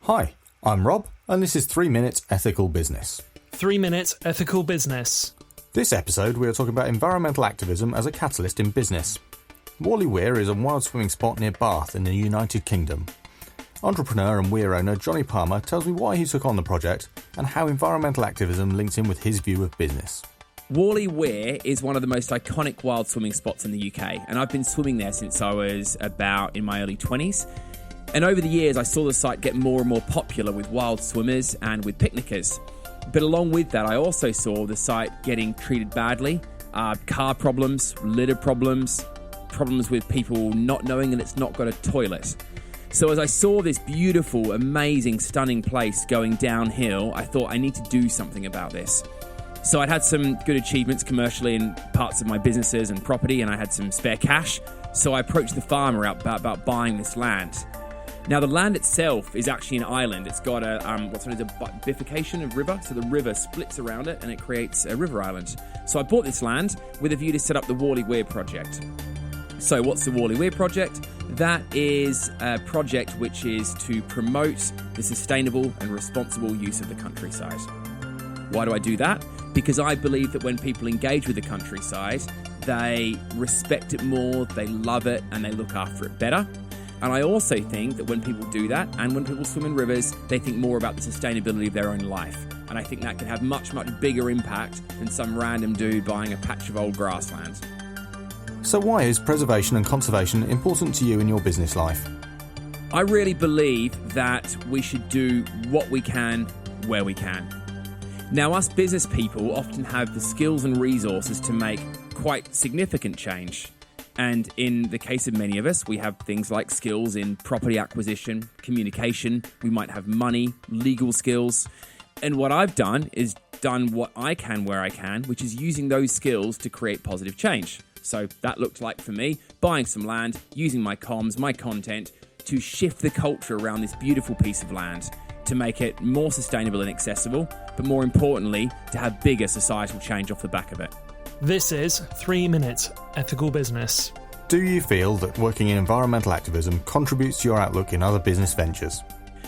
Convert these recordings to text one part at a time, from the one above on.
Hi, I'm Rob, and this is 3 Minutes Ethical Business. 3 Minutes Ethical Business. This episode we are talking about environmental activism as a catalyst in business. Warleigh Weir is a wild swimming spot near Bath in the United Kingdom. Entrepreneur and weir owner Johnny Palmer tells me why he took on the project and how environmental activism links in with his view of business. Warleigh Weir is one of the most iconic wild swimming spots in the UK, and I've been swimming there since I was about in my early 20s. And over the years, I saw the site get more and more popular with wild swimmers and with picnickers. But along with that, I also saw the site getting treated badly. Car problems, litter problems with people not knowing that it's not got a toilet. So as I saw this beautiful, amazing, stunning place going downhill, I thought I need to do something about this. So I'd had some good achievements commercially in parts of my businesses and property, and I had some spare cash. So I approached the farmer about buying this land. Now, the land itself is actually an island. It's got a what's known as a bifurcation of river. So the river splits around it and it creates a river island. So I bought this land with a view to set up the Warleigh Weir Project. So what's the Warleigh Weir Project? That is a project which is to promote the sustainable and responsible use of the countryside. Why do I do that? Because I believe that when people engage with the countryside, they respect it more, they love it, and they look after it better. And I also think that when people do that, and when people swim in rivers, they think more about the sustainability of their own life. And I think that can have much, much bigger impact than some random dude buying a patch of old grassland. So why is preservation and conservation important to you in your business life? I really believe that we should do what we can, where we can. Now, us business people often have the skills and resources to make quite significant change. And in the case of many of us, we have things like skills in property acquisition, communication, we might have money, legal skills. And what I've done is done what I can where I can, which is using those skills to create positive change. So that looked like for me, buying some land, using my comms, my content, to shift the culture around this beautiful piece of land, to make it more sustainable and accessible, but more importantly, to have bigger societal change off the back of it. This is 3 Minutes Ethical Business. Do you feel that working in environmental activism contributes to your outlook in other business ventures?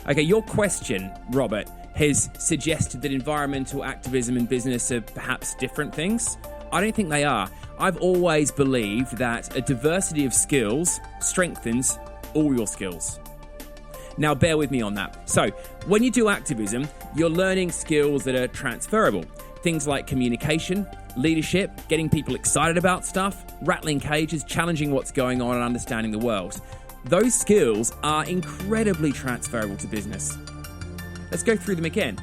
Okay, your question, Robert, has suggested that environmental activism and business are perhaps different things. I don't think they are. I've always believed that a diversity of skills strengthens all your skills. Now, bear with me on that. So, when you do activism, you're learning skills that are transferable. Things like communication, leadership, getting people excited about stuff, rattling cages, challenging what's going on and understanding the world. Those skills are incredibly transferable to business. Let's go through them again.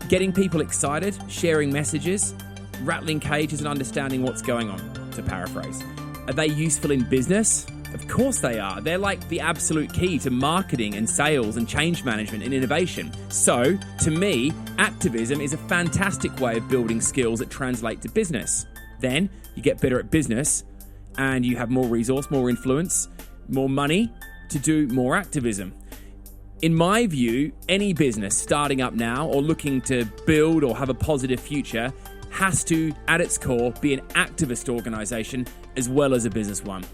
Getting people excited, sharing messages, rattling cages and understanding what's going on, to paraphrase. Are they useful in business? Of course they are. They're like the absolute key to marketing and sales and change management and innovation. So, to me, activism is a fantastic way of building skills that translate to business. Then, you get better at business and you have more resource, more influence, more money to do more activism. In my view, any business starting up now or looking to build or have a positive future has to, at its core, be an activist organisation as well as a business one.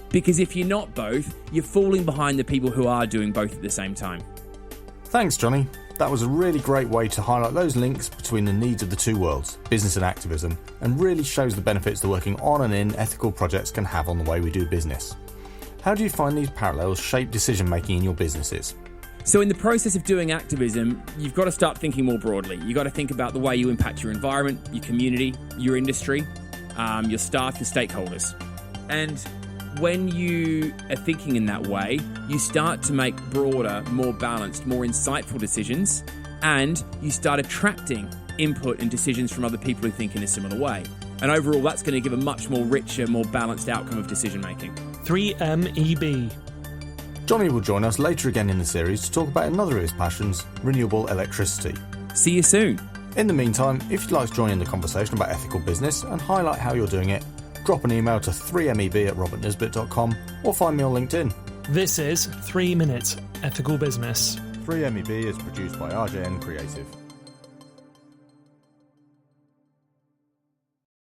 Because if you're not both, you're falling behind the people who are doing both at the same time. Thanks, Johnny. That was a really great way to highlight those links between the needs of the two worlds, business and activism, and really shows the benefits that working on and in ethical projects can have on the way we do business. How do you find these parallels shape decision-making in your businesses? So in the process of doing activism, you've got to start thinking more broadly. You've got to think about the way you impact your environment, your community, your industry, your staff, your stakeholders. And when you are thinking in that way, you start to make broader, more balanced, more insightful decisions, and you start attracting input and decisions from other people who think in a similar way. And overall, that's going to give a much more richer, more balanced outcome of decision making. 3MEB. Johnny will join us later again in the series to talk about another of his passions, renewable electricity. See you soon. In the meantime, if you'd like to join in the conversation about ethical business and highlight how you're doing it, drop an email to 3meb@robertnisbet.com or find me on LinkedIn. This is 3 Minutes Ethical Business. 3MEB is produced by RJN Creative.